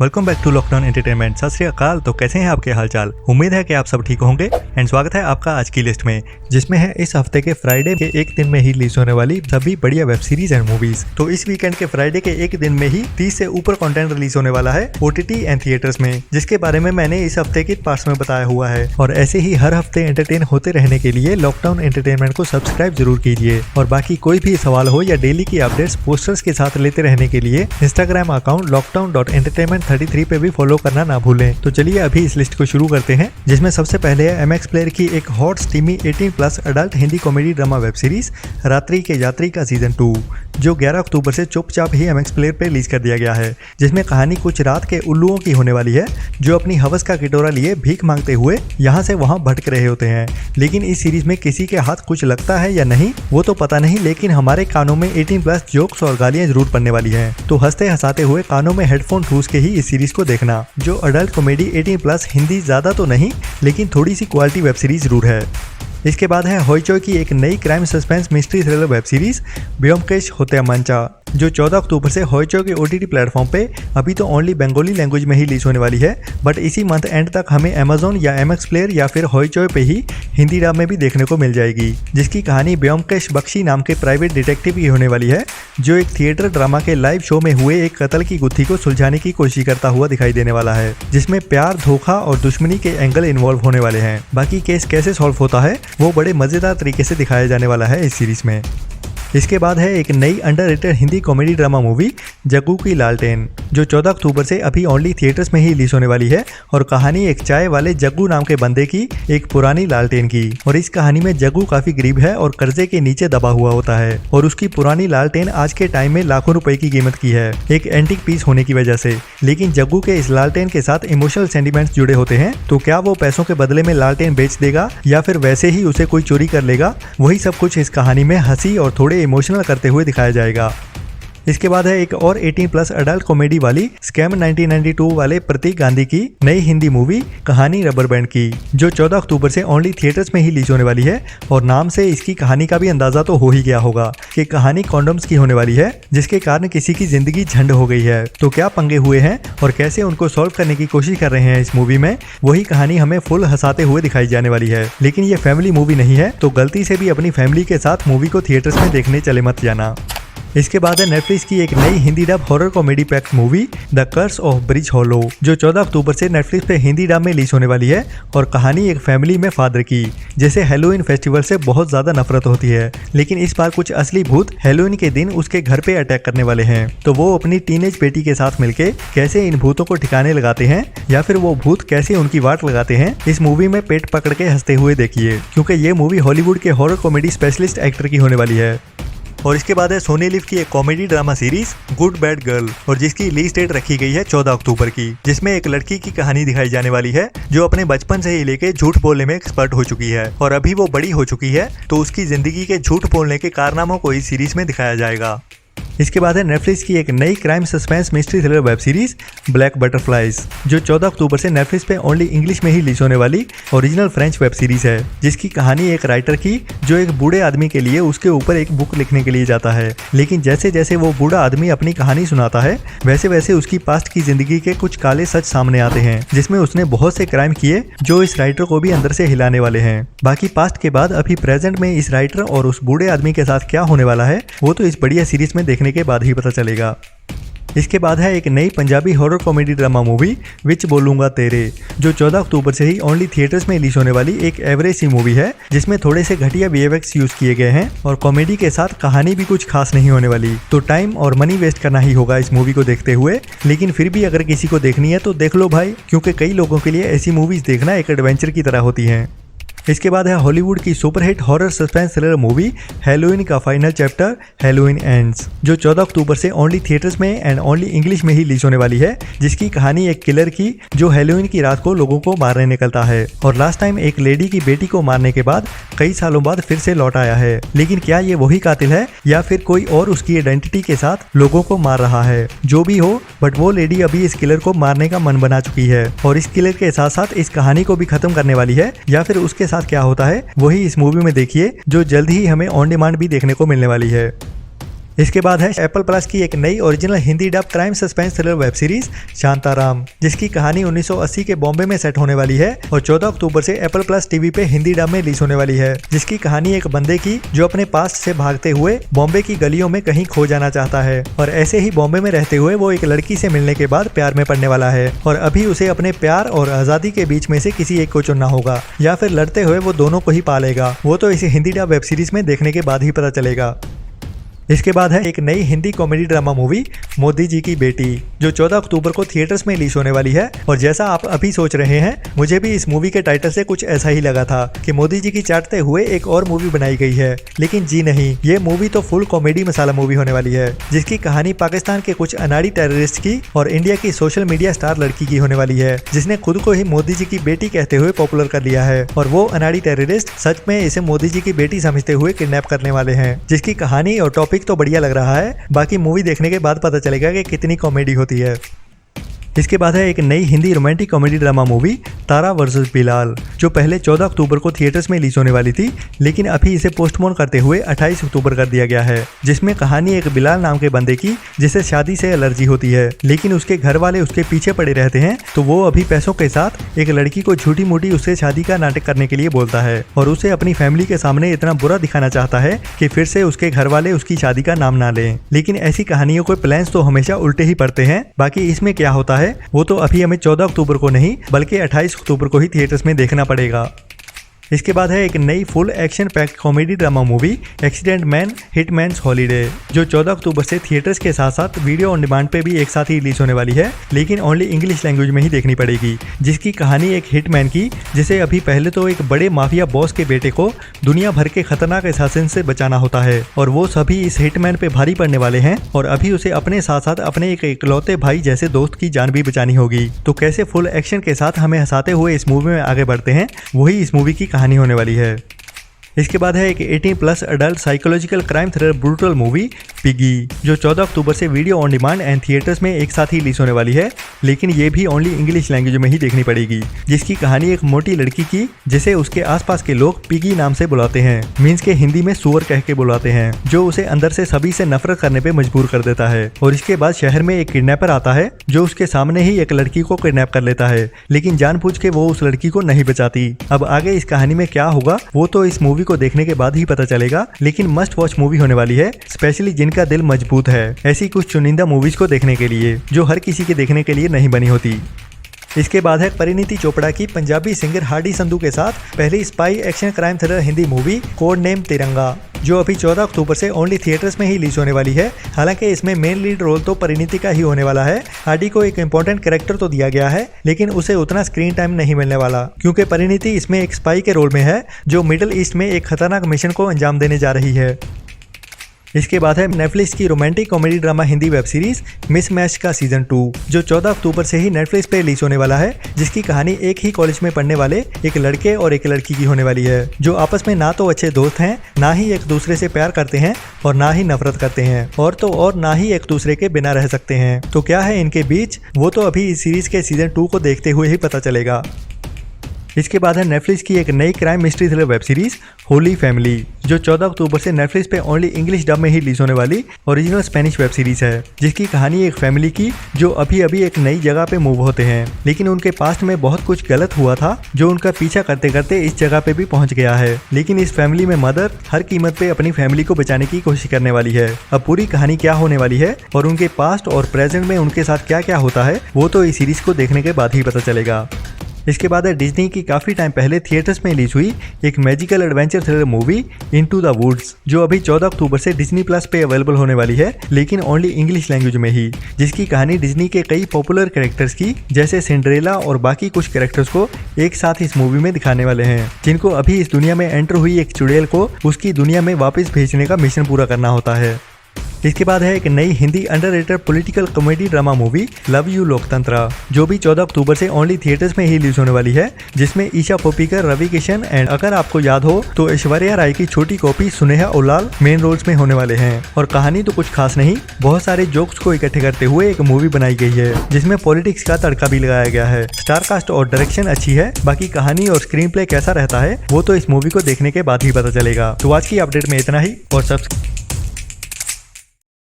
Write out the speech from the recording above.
Welcome back to lockdown entertainment. Sat Sri अकाल। तो कैसे हैं आपके हालचाल? उम्मीद है कि आप सब ठीक होंगे एंड स्वागत है आपका आज की लिस्ट में, जिसमें है इस हफ्ते के फ्राइडे के एक दिन में ही रिलीज होने वाली सभी बढ़िया वेब सीरीज एंड मूवीज। तो इस वीकेंड के फ्राइडे के एक दिन में ही 30 से ऊपर कंटेंट रिलीज होने वाला है ओटीटी एंड थिएटर्स में, जिसके बारे में मैंने इस हफ्ते के पार्ट्स में बताया हुआ है। और ऐसे ही हर हफ्ते एंटरटेन होते रहने के लिए लॉकडाउन एंटरटेनमेंट को सब्सक्राइब जरूर कीजिए। और बाकी कोई भी सवाल हो या डेली की अपडेट्स पोस्टर्स के साथ लेते रहने के लिए इंस्टाग्राम अकाउंट lockdown.entertainment33 पे भी फॉलो करना ना भूलें। तो चलिए अभी इस लिस्ट को शुरू करते हैं, जिसमें सबसे पहले है MX प्लेयर की एक hot steamy 18+ adult Hindi comedy drama web series रात्रि के यात्री का सीजन 2, जो 11 अक्टूबर से चुपचाप ही MX प्लेयर पे रिलीज कर दिया गया है। जिसमें कहानी कुछ रात के उल्लुओं की होने वाली है, जो अपनी हवस का कटोरा लिए भीख मांगते हुए यहाँ से वहाँ भटक रहे होते हैं। लेकिन इस सीरीज में किसी के हाथ कुछ लगता है या नहीं वो तो पता नहीं, लेकिन हमारे कानों में 18+ जोक्स और गालियां जरूर पड़ने वाली हैं। तो हंसते हंसाते हुए कानों में हेडफोन ठूस के ही इस सीरीज को देखना। जो अडल्ट कॉमेडी 18+ हिंदी ज्यादा तो नहीं, लेकिन थोड़ी सी क्वालिटी वेब सीरीज जरूर है। इसके बाद है होइचोई की एक नई crime suspense mystery thriller web series Byomkesh होते मंचा, जो 14 अक्टूबर से होइचोई के OTT प्लेटफॉर्म पे अभी तो ओनली बंगाली लैंग्वेज में ही रिलीज होने वाली है, बट इसी मंथ एंड तक हमें अमेजोन या MX प्लेयर या फिर होइचोई पे ही हिंदी डब में भी देखने को मिल जाएगी। जिसकी कहानी ब्योमकेश बख्शी नाम के प्राइवेट डिटेक्टिव की होने वाली है, जो एक थिएटर ड्रामा के लाइव शो में हुए एक कत्ल की गुत्थी को सुलझाने की कोशिश करता हुआ दिखाई देने वाला है, जिसमें प्यार, धोखा और दुश्मनी के एंगल इन्वॉल्व होने वाले हैं। बाकी केस कैसे सॉल्व होता है वो बड़े मजेदार तरीके से दिखाया जाने वाला है इस सीरीज में। इसके बाद है एक नई underrated Hindi comedy drama movie Jaggu की लालटेन, जो 14 अक्टूबर से अभी ओनली थिएटर्स में ही रिलीज होने वाली है। और कहानी एक चाय वाले जग्गू नाम के बंदे की एक पुरानी लालटेन की। और इस कहानी में जग्गू काफी गरीब है और कर्जे के नीचे दबा हुआ होता है, और उसकी पुरानी लालटेन आज के टाइम में लाखों रुपए की कीमत की है, एक एंटीक पीस होने की वजह से। लेकिन जग्गू के इस लालटेन के साथ इमोशनल सेंटिमेंट्स जुड़े होते हैं, तो क्या वो पैसों के बदले में लालटेन बेच देगा या फिर वैसे ही उसे कोई चोरी कर लेगा, वही सब कुछ इस कहानी में हंसी और थोड़े इमोशनल करते हुए दिखाया जाएगा। इसके बाद है एक और 18+ अडल्ट कॉमेडी वाली स्कैम 1992 वाले प्रतीक गांधी की नई हिंदी मूवी कहानी रबर बैंड की, जो 14 अक्टूबर से ओनली थिएटर्स में ही रिलीज होने वाली है। और नाम से इसकी कहानी का भी अंदाजा तो हो ही गया होगा कि कहानी कॉन्डोम्स की होने वाली है, जिसके कारण किसी की जिंदगी झंड हो गई है। तो क्या पंगे हुए हैं और कैसे उनको सॉल्व करने की कोशिश कर रहे हैं इस मूवी में, वही कहानी हमें फुल हंसाते हुए दिखाई जाने वाली है। लेकिन ये फैमिली मूवी नहीं है, तो गलती से भी अपनी फैमिली के साथ मूवी को थिएटर्स में देखने चले मत जाना। इसके बाद है नेटफ्लिक्स की एक नई Hindi dub horror comedy packed movie the curse of bridge hollow, जो 14 अक्टूबर से नेटफ्लिक्स पे हिंदी डब में रिलीज होने वाली है। और कहानी एक फैमिली में फादर की, जैसे हैलोवीन फेस्टिवल से बहुत ज्यादा नफरत होती है, लेकिन इस बार कुछ असली भूत हैलोवीन के दिन उसके घर पे अटैक करने वाले हैं। तो वो अपनी टीनेज बेटी के साथ मिलके कैसे इन भूतों को ठिकाने लगाते हैं, या फिर वो भूत कैसे उनकी वाट लगाते हैं, इस मूवी में पेट पकड़ के हंसते हुए देखिए, क्योंकि ये मूवी हॉलीवुड के हॉरर कॉमेडी स्पेशलिस्ट एक्टर की होने वाली है। और इसके बाद है सोनी लिव की एक comedy drama series good bad girl, और जिसकी रिलीज डेट रखी गई है 14 अक्टूबर की, जिसमें एक लड़की की कहानी दिखाई जाने वाली है, जो अपने बचपन से ही लेके झूठ बोलने में एक्सपर्ट हो चुकी है, और अभी वो बड़ी हो चुकी है, तो उसकी जिंदगी के झूठ बोलने के कारनामों को इस सीरीज में दिखाया जाएगा। इसके बाद है नेटफ्लिक्स की एक नई crime suspense mystery thriller web series black butterflies, जो 14 अक्टूबर से नेटफ्लिक्स पे ओनली इंग्लिश में ही रिलीज होने वाली ओरिजिनल फ्रेंच वेब सीरीज है, जिसकी कहानी एक राइटर की, जो एक बूढ़े आदमी के लिए उसके ऊपर एक बुक लिखने के लिए जाता है। लेकिन जैसे जैसे वो बूढ़ा आदमी अपनी कहानी सुनाता है, वैसे वैसे उसकी पास्ट की जिंदगी के कुछ काले सच सामने आते हैं, जिसमें उसने बहुत से क्राइम किए जो इस राइटर को भी अंदर से हिलाने वाले हैं। बाकी पास्ट के बाद अभी प्रेजेंट में इस राइटर और उस बूढ़े आदमी के साथ क्या होने वाला है, वो तो इस बढ़िया सीरीज में देखने के बाद ही पता चलेगा। इसके बाद है एक नई Punjabi horror comedy drama movie which बोलूंगा तेरे, जो 14 अक्टूबर से ही ओनली थिएटर्स में रिलीज होने वाली एक एवरेज सी मूवी है, जिसमें थोड़े से घटिया VFX यूज किए गए हैं, और कॉमेडी के साथ कहानी भी कुछ खास नहीं होने वाली। तो टाइम और मनी वेस्ट करना ही होगा इस मूवी को देखते हुए, लेकिन फिर भी अगर किसी को देखनी है तो देख लो भाई, क्योंकि कई लोगों के लिए ऐसी मूवीज देखना एक एडवेंचर की तरह होती हैं। इसके बाद है हॉलीवुड की superhit horror suspense thriller movie Halloween का फाइनल चैप्टर हैलोवीन एंड्स, जो 14 अक्टूबर से ओनली थिएटर्स में एंड ओनली इंग्लिश में ही रिलीज होने वाली है, जिसकी कहानी एक किलर की, जो हैलोवीन की रात को लोगों को मारने निकलता है, और लास्ट टाइम एक लेडी की बेटी को मारने के बाद कई सालों बाद फिर से लौट आया है। लेकिन क्या ये वही कातिल है या फिर कोई और उसकी आइडेंटिटी के साथ लोगों को मार रहा है? जो भी हो, बट वो लेडी अभी इस किलर को मारने का मन बना चुकी है, और इस किलर के साथ साथ इस कहानी को भी खत्म करने वाली है, या फिर उसके साथ क्या होता है वही इस मूवी में देखिए, जो जल्द ही हमें ऑन डिमांड भी देखने को मिलने वाली है। इसके बाद है एप्पल प्लस की एक नई original Hindi dub crime suspense thriller web series Shantaram, जिसकी कहानी 1980 के बॉम्बे में सेट होने वाली है और 14 अक्टूबर से एप्पल प्लस टीवी पे हिंदी डब में रिलीज होने वाली है। जिसकी कहानी एक बंदे की जो अपने पास्ट से भागते हुए बॉम्बे की गलियों में कहीं खो जाना चाहता है और ऐसे ही बॉम्बे में रहते हुए वो एक लड़की से मिलने के बाद प्यार में पड़ने वाला है और अभी उसे अपने प्यार और आजादी के बीच में से किसी एक को चुनना होगा या फिर लड़ते हुए वो दोनों को ही पालेगा। वो तो इसे हिंदी डब वेब सीरीज में देखने के बाद ही पता चलेगा। इसके बाद है एक नई Hindi comedy drama movie Modi ji की बेटी, जो 14 अक्टूबर को थिएटर्स में रिलीज होने वाली है। और जैसा आप अभी सोच रहे हैं, मुझे भी इस मूवी के टाइटल से कुछ ऐसा ही लगा था कि मोदी जी की चाटते हुए एक और मूवी बनाई गई है, लेकिन जी नहीं, ये मूवी तो फुल कॉमेडी मसाला मूवी होने वाली है, जिसकी कहानी पाकिस्तान के कुछ अनाड़ी टेररिस्ट की और इंडिया की सोशल मीडिया स्टार लड़की की होने वाली है, जिसने खुद को ही मोदी जी की बेटी कहते हुए पॉपुलर कर लिया है। और वो अनाड़ी टेररिस्ट सच में इसे मोदी जी की बेटी समझते हुए किडनैप करने वाले हैं, जिसकी कहानी और टॉपिक तो बढ़िया लग रहा है। बाकी मूवी देखने के बाद पता चलेगा कि कितनी कॉमेडी होती है। इसके बाद है एक नई Hindi romantic comedy drama movie Tara versus Bilal, जो पहले 14 अक्टूबर को थिएटर्स में रिलीज होने वाली थी, लेकिन अभी इसे पोस्टपोन करते हुए 28 अक्टूबर कर दिया गया है। जिसमें कहानी एक बिलाल नाम के बंदे की जिसे शादी से एलर्जी होती है, लेकिन उसके घर वाले उसके पीछे पड़े रहते हैं, तो वो अभी पैसों के साथ एक लड़की को झूठी मूठी उससे शादी का नाटक करने के लिए बोलता है और उसे अपनी फैमिली के सामने इतना बुरा दिखाना चाहता है कि फिर से उसके घर वाले उसकी शादी का नाम ना लें। लेकिन ऐसी कहानियों के प्लान्स तो हमेशा उल्टे ही पड़ते हैं। बाकी इसमें क्या होता है वो तो अभी हमें 14 अक्टूबर को नहीं बल्कि 28 अक्टूबर को ही थिएटर्स में देखना पड़ेगा। इसके बाद है एक नई full action packed comedy drama movie accident man Hitman's holiday, जो 14 अक्टूबर से थिएटर्स के साथ साथ वीडियो ऑन डिमांड पे भी एक साथ ही रिलीज होने वाली है, लेकिन ओनली इंग्लिश लैंग्वेज में ही देखनी पड़ेगी। जिसकी कहानी एक हिटमैन की जिसे अभी पहले तो एक बड़े माफिया बॉस के बेटे को दुनिया भर के खतरनाक असासिन से बचाना होता है और वो सभी इस हिटमैन पे भारी पड़ने वाले हैं और अभी उसे अपने साथ साथ अपने एक इकलौते भाई जैसे दोस्त की जान भी बचानी होगी। तो कैसे फुल एक्शन के साथ हमें हंसाते हुए इस मूवी में आगे बढ़ते हैं, वही इस मूवी की कहानी होने वाली है। इसके बाद है एक 18+ adult psychological crime thriller brutal movie piggy, जो 14 अक्टूबर से video on demand and theatres में एक साथ ही रिलीज होने वाली है, लेकिन ये भी ओनली इंग्लिश लैंग्वेज में ही देखनी पड़ेगी। जिसकी कहानी एक मोटी लड़की की जिसे उसके आसपास के लोग पिगी नाम से बुलाते हैं, मीन्स के हिंदी में सुअर कह के बुलाते हैं, जो उसे अंदर से सभी से नफरत करने पे मजबूर कर देता है। और इसके बाद शहर में एक किडनैपर आता है जो उसके सामने ही एक लड़की को किडनैप कर लेता है, लेकिन जानबूझ के वो उस लड़की को नहीं बचाती। अब आगे इस कहानी में क्या होगा वो तो इस मूवी को देखने के बाद ही पता चलेगा, लेकिन मस्ट वॉच मूवी होने वाली है, स्पेशली जिनका दिल मजबूत है ऐसी कुछ चुनिंदा मूवीज को देखने के लिए, जो हर किसी के देखने के लिए नहीं बनी होती। इसके बाद है परिणीति चोपड़ा की पंजाबी सिंगर हार्डी संधू के साथ पहली spy action crime thriller Hindi movie code name तिरंगा, जो अभी 14 अक्टूबर से ओनली थिएटर्स में ही रिलीज होने वाली है। हालांकि इसमें मेन लीड रोल तो परिणीति का ही होने वाला है। हार्डी को एक इंपॉर्टेंट कैरेक्टर तो दिया गया है, लेकिन उसे उतना स्क्रीन टाइम नहीं मिलने वाला, क्योंकि परिणीति इसमें एक स्पाई के रोल में है जो मिडिल ईस्ट में एक खतरनाक मिशन को अंजाम देने जा रही है। इसके बाद है नेटफ्लिक्स की romantic comedy drama Hindi web series mismatch का सीजन 2, जो 14 अक्टूबर से ही नेटफ्लिक्स पे रिलीज होने वाला है। जिसकी कहानी एक ही कॉलेज में पढ़ने वाले एक लड़के और एक लड़की की होने वाली है, जो आपस में ना तो अच्छे दोस्त हैं, ना ही एक दूसरे से प्यार करते हैं और ना ही नफरत करते हैं, और ना ही एक दूसरे के बिना रह सकते हैं। तो क्या है इनके बीच, वो तो अभी इस सीरीज के सीजन 2 को देखते हुए ही पता चलेगा। इसके बाद है नेटफ्लिक्स की एक नई crime mystery thriller web series Holi family, जो 14 अक्टूबर से नेटफ्लिक्स पे ओनली इंग्लिश डब में ही रिलीज होने वाली ओरिजिनल स्पेनिश वेब सीरीज है। जिसकी कहानी एक फैमिली की जो अभी अभी एक नई जगह पे मूव होते हैं, लेकिन उनके पास्ट में बहुत कुछ गलत हुआ था जो उनका पीछा करते करते इस जगह पे भी पहुंच गया है। लेकिन इस फैमिली में मदर हर कीमत पे अपनी फैमिली को बचाने की कोशिश करने वाली है। अब पूरी कहानी क्या होने वाली है और उनके पास्ट और प्रेजेंट में उनके साथ क्या क्या होता है, वो तो इस सीरीज को देखने के बाद ही पता चलेगा। इसके बाद है डिज्नी की काफी टाइम पहले थिएटर्स में रिलीज हुई एक magical adventure thriller movie into the woods, जो अभी 14 अक्टूबर से डिज्नी प्लस पे अवेलेबल होने वाली है, लेकिन ओनली इंग्लिश लैंग्वेज में ही। जिसकी कहानी डिज्नी के कई पॉपुलर कैरेक्टर्स की जैसे सिंड्रेला और बाकी कुछ कैरेक्टर्स को एक साथ इस मूवी में दिखाने वाले हैं, जिनको अभी इस दुनिया में एंटर हुई एक चुड़ैल को उसकी दुनिया में वापस भेजने का मिशन पूरा करना होता है। इसके बाद है एक नई Hindi underrated political comedy drama movie love you लोकतंत्र, जो भी 14 अक्टूबर से ओनली थिएटर्स में ही रिलीज होने वाली है, जिसमें ईशा कोप्पिकर, रवि किशन एंड अगर आपको याद हो तो ऐश्वर्या राय की छोटी कॉपी सुनेहा उलाल मेन रोल्स में होने वाले हैं। और कहानी तो कुछ खास नहीं, बहुत सारे जोक्स को इकट्ठे करते हुए एक मूवी बनाई गई है, जिसमें पॉलिटिक्स का तड़का भी लगाया गया है। स्टार कास्ट और डायरेक्शन अच्छी है, बाकी कहानी और स्क्रीन प्ले कैसा रहता है वो तो इस मूवी को देखने के बाद ही पता चलेगा। तो आज की अपडेट में इतना ही, और सब्सक्राइब